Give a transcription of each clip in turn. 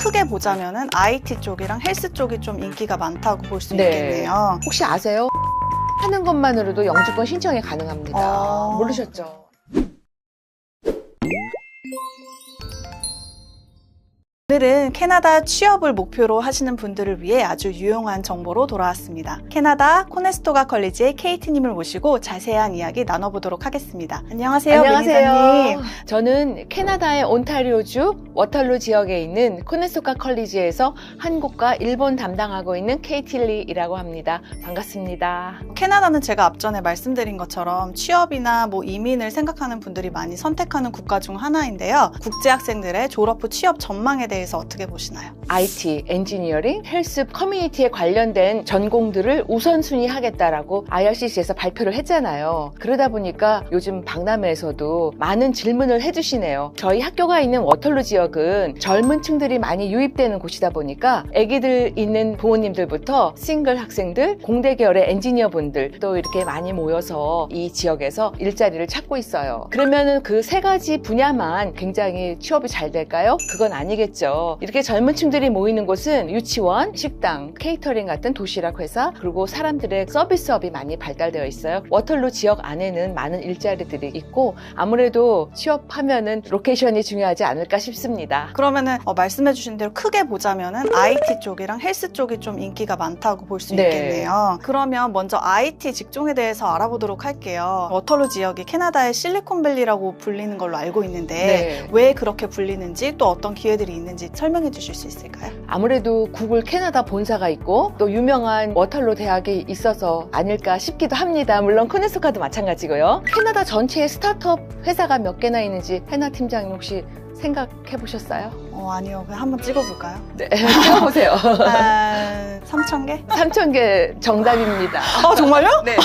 크게 보자면은 IT 쪽이랑 헬스 쪽이 좀 인기가 많다고 볼 수 있겠네요. 혹시 아세요? 하는 것만으로도 영주권 신청이 가능합니다. 모르셨죠? 오늘은 캐나다 취업을 목표로 하시는 분들을 위해 아주 유용한 정보로 돌아왔습니다. 캐나다 코네스토가 컬리지의 케이트님을 모시고 자세한 이야기 나눠보도록 하겠습니다. 안녕하세요. 안녕하세요. 저는 캐나다의 온타리오주 워털루 지역에 있는 코네스토가 컬리지에서 한국과 일본 담당하고 있는 케이틸리라고 합니다. 반갑습니다. 캐나다는 제가 앞전에 말씀드린 것처럼 취업이나 이민을 생각하는 분들이 많이 선택하는 국가 중 하나인데요. 국제학생들의 졸업 후 취업 전망에 대해서 어떻게 보시나요? IT, 엔지니어링, 헬스, 커뮤니티에 관련된 전공들을 우선순위 하겠다라고 IRCC에서 발표를 했잖아요. 그러다 보니까 요즘 박람회에서도 많은 질문을 해주시네요. 저희 학교가 있는 워털루 지역은 젊은 층들이 많이 유입되는 곳이다 보니까 아기들 있는 부모님들부터 싱글 학생들, 공대 계열의 엔지니어분들 또 이렇게 많이 모여서 이 지역에서 일자리를 찾고 있어요. 그러면은 그 세 가지 분야만 굉장히 취업이 잘 될까요? 그건 아니겠죠. 이렇게 젊은 층들이 모이는 곳은 유치원, 식당, 케이터링 같은 도시락 회사, 그리고 사람들의 서비스업이 많이 발달되어 있어요. 워털루 지역 안에는 많은 일자리들이 있고 아무래도 취업하면은 로케이션이 중요하지 않을까 싶습니다. 그러면은 말씀해 주신 대로 크게 보자면은 IT 쪽이랑 헬스 쪽이 좀 인기가 많다고 볼 수 있겠네요. 그러면 먼저 IT 직종에 대해서 알아보도록 할게요. 워털루 지역이 캐나다의 실리콘밸리라고 불리는 걸로 알고 있는데 왜 그렇게 불리는지 또 어떤 기회들이 있는지 설명해 주실 수 있을까요? 아무래도 구글 캐나다 본사가 있고 또 유명한 워털루 대학이 있어서 아닐까 싶기도 합니다. 물론 코네스토가도 마찬가지고요. 캐나다 전체에 스타트업 회사가 몇 개나 있는지 해나 팀장님 혹시 생각해 보셨어요? 아니요. 그냥 한번 찍어볼까요? 네, 찍어보세요. 3,000개? 3,000개 정답입니다. 정말요? 네.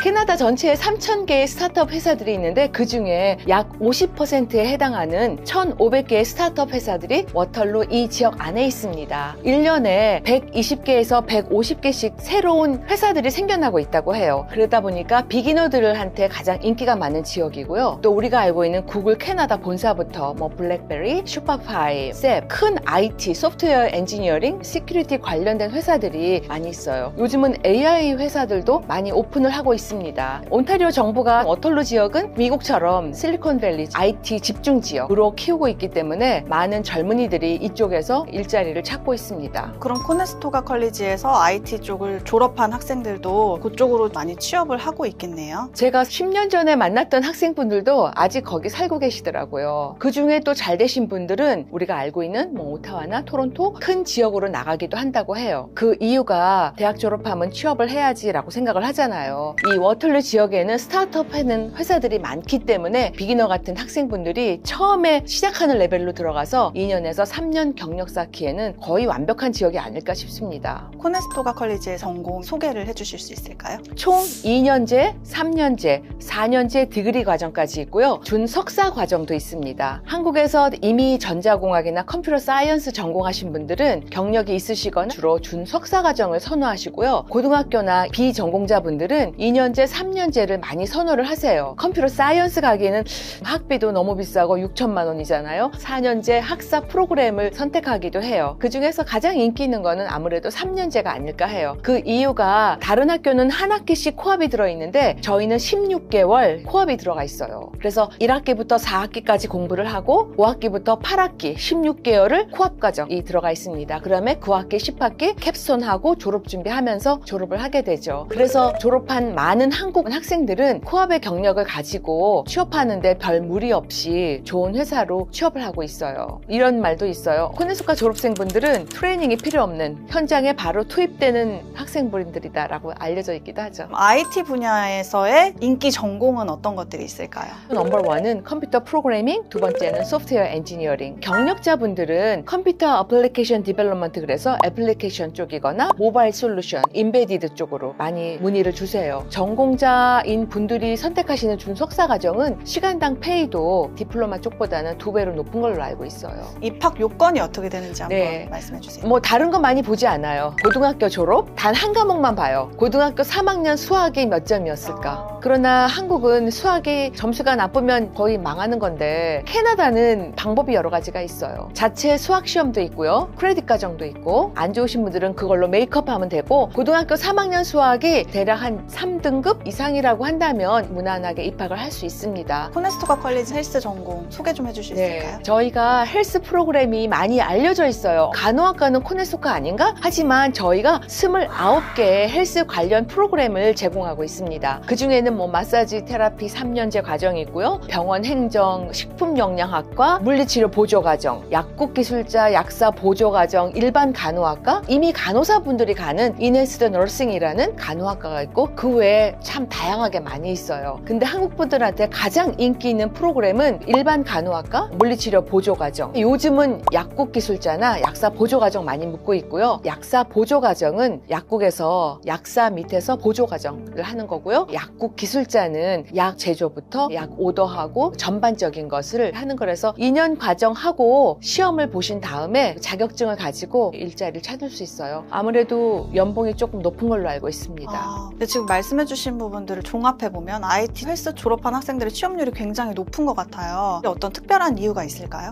캐나다 전체에 3,000개의 스타트업 회사들이 있는데 그 중에 약 50%에 해당하는 1,500개의 스타트업 회사들이 워털루 이 지역 안에 있습니다. 1년에 120개에서 150개씩 새로운 회사들이 생겨나고 있다고 해요. 그러다 보니까 비기너들한테 가장 인기가 많은 지역이고요. 또 우리가 알고 있는 구글 캐나다 본사부터 블랙베리, 슈퍼파이, 셉, 큰 IT, 소프트웨어 엔지니어링, 시큐리티 관련된 회사들이 많이 있어요. 요즘은 AI 회사들도 많이 오픈을 하고 있습니다. 온타리오 정부가 워털루 지역은 미국처럼 실리콘밸리 IT 집중 지역으로 키우고 있기 때문에 많은 젊은이들이 이쪽에서 일자리를 찾고 있습니다. 그럼 코네스토가 컬리지에서 IT 쪽을 졸업한 학생들도 그쪽으로 많이 취업을 하고 있겠네요. 제가 10년 전에 만났던 학생분들도 아직 거기 살고 계시더라고요. 그 중에 또 잘 되신 분들은 우리가 알고 있는 오타와나 토론토 큰 지역으로 나가기도 한다고 해요. 그 이유가 대학 졸업하면 취업을 해야지라고 생각을 하잖아요. 이 워털루 지역에는 스타트업 하는 회사들이 많기 때문에 비기너 같은 학생분들이 처음에 시작하는 레벨로 들어가서 2년에서 3년 경력 쌓기에는 거의 완벽한 지역이 아닐까 싶습니다. 코네스토가 컬리지의 전공 소개를 해주실 수 있을까요? 총 2년제, 3년제, 4년제 디그리 과정까지 있고요. 준석사 과정도 있습니다. 한국에서 이미 전자공학이나 컴퓨터 사이언스 전공하신 분들은 경력이 있으시거나 주로 준석사 과정을 선호하시고요. 고등학교나 비전공자분들은 2년제, 3년제를 많이 선호를 하세요. 컴퓨터 사이언스 가기에는 학비도 너무 비싸고 6천만 원이잖아요. 4년제 학사 프로그램을 선택하기도 해요. 그 중에서 가장 인기 있는 거는 아무래도 3년제가 아닐까 해요. 그 이유가 다른 학교는 한 학기씩 코업이 들어있는데 저희는 16개월 코업이 들어가 있어요. 그래서 1학기부터 4학기까지 공부를 하고 5학기부터 8학기 16개월을 코업 과정이 들어가 있습니다. 그다음에 9학기, 10학기 캡스톤하고 졸업 준비하면서 졸업을 하게 되죠. 그래서 졸업한 많은 한국 학생들은 코업의 경력을 가지고 취업하는데 별 무리 없이 좋은 회사로 취업을 하고 있어요. 이런 말도 있어요. 코네스토가 졸업생분들은 트레이닝이 필요 없는 현장에 바로 투입되는 학생분들이다라고 알려져 있기도 하죠. IT 분야에서의 인기 전공은 어떤 것들이 있을까요? 넘버 원은 컴퓨터 프로그래밍, 두 번째는 소프트웨어 엔지니어링. 경력자분들은 컴퓨터 어플리케이션 디벨롭먼트, 그래서 애플리케이션 쪽이거나 모바일 솔루션, 인베디드 쪽으로 많이 문의를 주세요. 전공자인 분들이 선택하시는 준석사 과정은 시간당 페이도 디플로마 쪽보다는 2배로 높은 걸로 알고 있어요. 입학 요건이 어떻게 되는지 한번 말씀해 주세요. 다른 거 많이 보지 않아요. 고등학교 졸업 단 한 과목만 봐요. 고등학교 3학년 수학이 몇 점이었을까? 그러나 한국은 수학이 점수가 나쁘면 거의 망하는 건데 캐나다는 방법이 여러 가지 가지가 있어요. 자체 수학 시험도 있고요. 크레딧 과정도 있고, 안 좋으신 분들은 그걸로 메이크업 하면 되고, 고등학교 3학년 수학이 대략 한 3등급 이상이라고 한다면 무난하게 입학을 할 수 있습니다. 코네스토카 컬리지 헬스 전공 소개 좀 해주실 수 있을까요? 저희가 헬스 프로그램이 많이 알려져 있어요. 간호학과는 코네스토카 아닌가? 하지만 저희가 29개의 헬스 관련 프로그램을 제공하고 있습니다. 그 중에는 뭐 마사지 테라피 3년제 과정이 있고요. 병원 행정, 식품영양학과, 물리치료 보조과정, 약국기술자, 약사 보조과정, 일반 간호학과, 이미 간호사분들이 가는 인핸스드 너싱이라는 간호학과가 있고, 그 외에 참 다양하게 많이 있어요. 근데 한국 분들한테 가장 인기 있는 프로그램은 일반 간호학과, 물리치료 보조과정. 요즘은 약국기술자나 약사 보조과정 많이 묻고 있고요. 약사 보조과정은 약국에서 약사 밑에서 보조과정을 하는 거고요. 약국기술자는 약 제조부터 약 오더하고 전반적인 것을 하는 거라서 2년 과정하고 시험을 보신 다음에 자격증을 가지고 일자리를 찾을 수 있어요. 아무래도 연봉이 조금 높은 걸로 알고 있습니다. 근데 지금 말씀해주신 부분들을 종합해보면 IT 헬스 졸업한 학생들의 취업률이 굉장히 높은 것 같아요. 어떤 특별한 이유가 있을까요?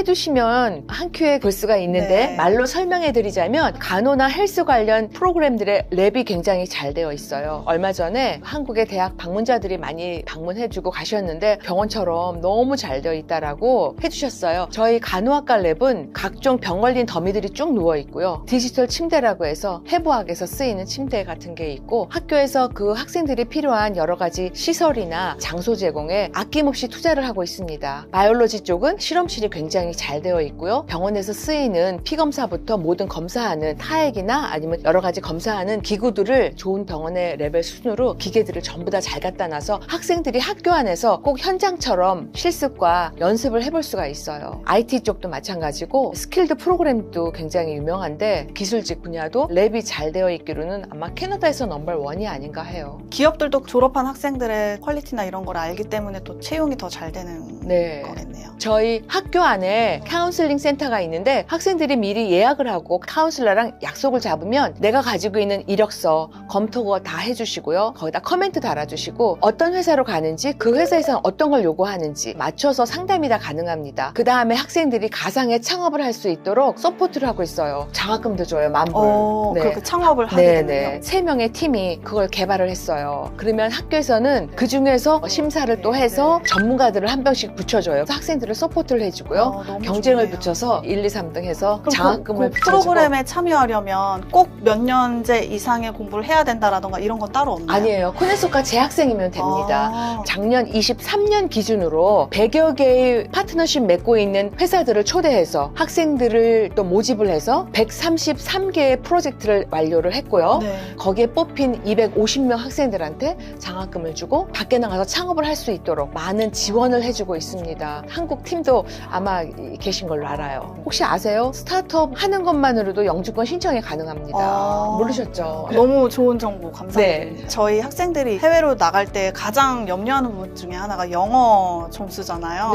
방문해주시면 한 큐에 볼 수가 있는데 네. 말로 설명해드리자면 간호나 헬스 관련 프로그램들의 랩이 굉장히 잘 되어 있어요. 얼마 전에 한국의 대학 방문자들이 많이 방문해주고 가셨는데 병원처럼 너무 잘 되어 있다라고 해주셨어요. 저희 간호학과 랩은 각종 병 걸린 더미들이 쭉 누워 있고요. 디지털 침대라고 해서 해부학에서 쓰이는 침대 같은 게 있고, 학교에서 그 학생들이 필요한 여러 가지 시설이나 장소 제공에 아낌없이 투자를 하고 있습니다. 바이올로지 쪽은 실험실이 굉장히 잘 되어 있고요. 병원에서 쓰이는 피검사부터 모든 검사하는 타액이나 아니면 여러 가지 검사하는 기구들을 좋은 병원의 레벨 수준으로 기계들을 전부 다 잘 갖다 놔서 학생들이 학교 안에서 꼭 현장처럼 실습과 연습을 해볼 수가 있어요. IT 쪽도 마찬가지고 스킬드 프로그램도 굉장히 유명한데 기술직 분야도 랩이 잘 되어 있기로는 아마 캐나다에서 넘버1이 아닌가 해요. 기업들도 졸업한 학생들의 퀄리티나 이런 걸 알기 때문에 또 채용이 더 잘 되는 거겠네요. 저희 학교 안에 카운슬링 센터가 있는데 학생들이 미리 예약을 하고 카운슬러랑 약속을 잡으면 내가 가지고 있는 이력서, 검토 다 해주시고요. 거기다 커멘트 달아주시고 어떤 회사로 가는지, 그 회사에서 어떤 걸 요구하는지 맞춰서 상담이 다 가능합니다. 그 다음에 학생들이 가상의 창업을 할 수 있도록 서포트를 하고 있어요. 장학금도 줘요. 만불. 그렇게 창업을 하게 되네요. 3명의 팀이 그걸 개발을 했어요. 그러면 학교에서는 그 중에서 심사를 또 해서 전문가들을 한 명씩 붙여줘요. 학생들을 서포트를 해주고요. 너무 경쟁을 좋네요. 붙여서 1, 2, 3등 해서 그럼 장학금을 그 붙여주고. 프로그램에 참여하려면 꼭 몇 년제 이상의 공부를 해야 된다라던가 이런 건 따로 없나요? 아니에요. 코네스토카 재학생이면 됩니다. 아. 작년 23년 기준으로 100여 개의 파트너십 맺고 있는 회사들을 초대해서 학생들을 또 모집을 해서 133개의 프로젝트를 완료를 했고요. 네. 거기에 뽑힌 250명 학생들한테 장학금을 주고 밖에 나가서 창업을 할 수 있도록 많은 지원을 해주고 있습니다. 한국 팀도 아마 계신 걸로 알아요. 혹시 아세요? 스타트업 하는 것만으로도 영주권 신청이 가능합니다. 모르셨죠? 너무 좋은 정보 감사드립니다. 저희 학생들이 해외로 나갈 때 가장 염려하는 부분 중에 하나가 영어 점수잖아요.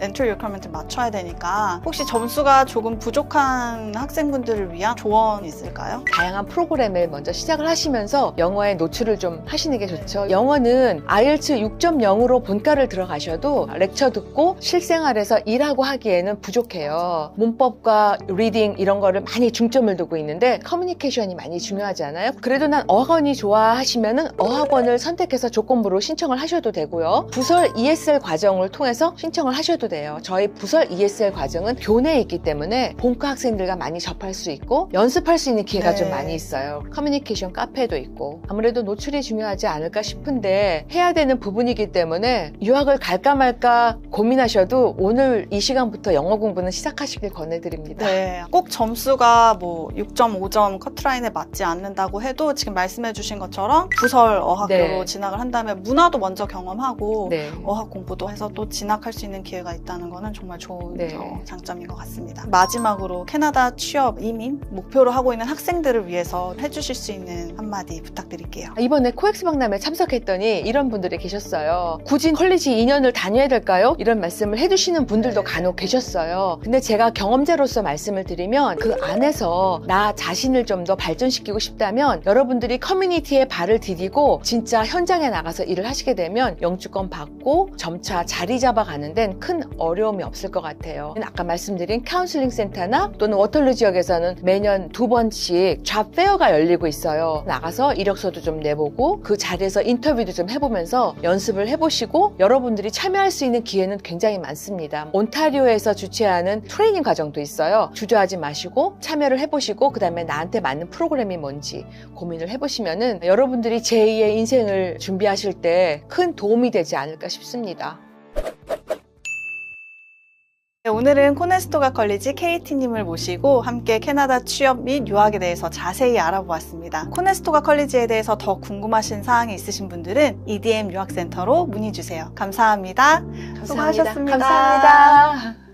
엔트리 리퀘어먼트 맞춰야 되니까 혹시 점수가 조금 부족한 학생분들을 위한 조언이 있을까요? 다양한 프로그램을 먼저 시작을 하시면서 영어에 노출을 좀 하시는 게 좋죠. 영어는 IELTS 6.0으로 본과를 들어가셔도 렉처 듣고 실생활에서 일하고 하기에는 부족해요. 문법과 리딩 이런 거를 많이 중점을 두고 있는데 커뮤니케이션이 많이 중요하잖아요. 그래도 난 어학원이 좋아하시면은 어학원을 선택해서 조건부로 신청을 하셔도 되고요. 부설 ESL 과정을 통해서 신청을 하셔도 돼요. 저희 부설 ESL 과정은 교내에 있기 때문에 본과 학생들과 많이 접할 수 있고 연습할 수 있는 기회가 좀 많이 있어요. 커뮤니케이션 카페도 있고. 아무래도 노출이 중요하지 않을까 싶은데 해야 되는 부분이기 때문에 유학을 갈까 말까 고민하셔도 오늘 이 시간부터 영어 공부는 시작하시길 권해드립니다. 네, 꼭 점수가 뭐 6.5점 커트라인에 맞지 않는다고 해도 지금 말씀해주신 것처럼 부설 어학교로 진학을 한 다음에 문화도 먼저 경험하고 어학 공부도 해서 또 진학할 수 있는 기회가 있다는 거는 정말 좋은 장점인 것 같습니다. 마지막으로 캐나다 취업 이민 목표로 하고 있는 학생들을 위해서 해주실 수 있는 한마디 부탁드릴게요. 이번에 코엑스 박람회에 참석했더니 이런 분들이 계셨어요. 굳이 컬리지 2년을 다녀야 될까요? 이런 말씀을 해주시는 분들도 간혹 계셨어요. 근데 제가 경험자로서 말씀을 드리면 그 안에서 나 자신을 좀 더 발전시키고 싶다면 여러분들이 커뮤니티에 발을 디디고 진짜 현장에 나가서 일을 하시게 되면 영주권 받고 점차 자리 잡아가는 데는 큰 어려움이 없을 것 같아요. 아까 말씀드린 카운슬링 센터나 또는 워털루 지역에서는 매년 2번씩 잡 페어가 열리고 있어요. 나가서 이력서도 좀 내보고 그 자리에서 인터뷰도 좀 해보면서 연습을 해보시고 여러분들이 참여할 수 있는 기회는 굉장히 많습니다. 온타리오에서 주최하는 트레이닝 과정도 있어요. 주저하지 마시고 참여를 해보시고 그 다음에 나한테 맞는 프로그램이 뭔지 고민을 해보시면은 여러분들이 제2의 인생을 준비하실 때 큰 도움이 되지 않을까 싶습니다. 네, 오늘은 코네스토가 컬리지 KT님을 모시고 함께 캐나다 취업 및 유학에 대해서 자세히 알아보았습니다. 코네스토가 컬리지에 대해서 더 궁금하신 사항이 있으신 분들은 EDM 유학센터로 문의주세요. 감사합니다. 수고하셨습니다. 감사합니다.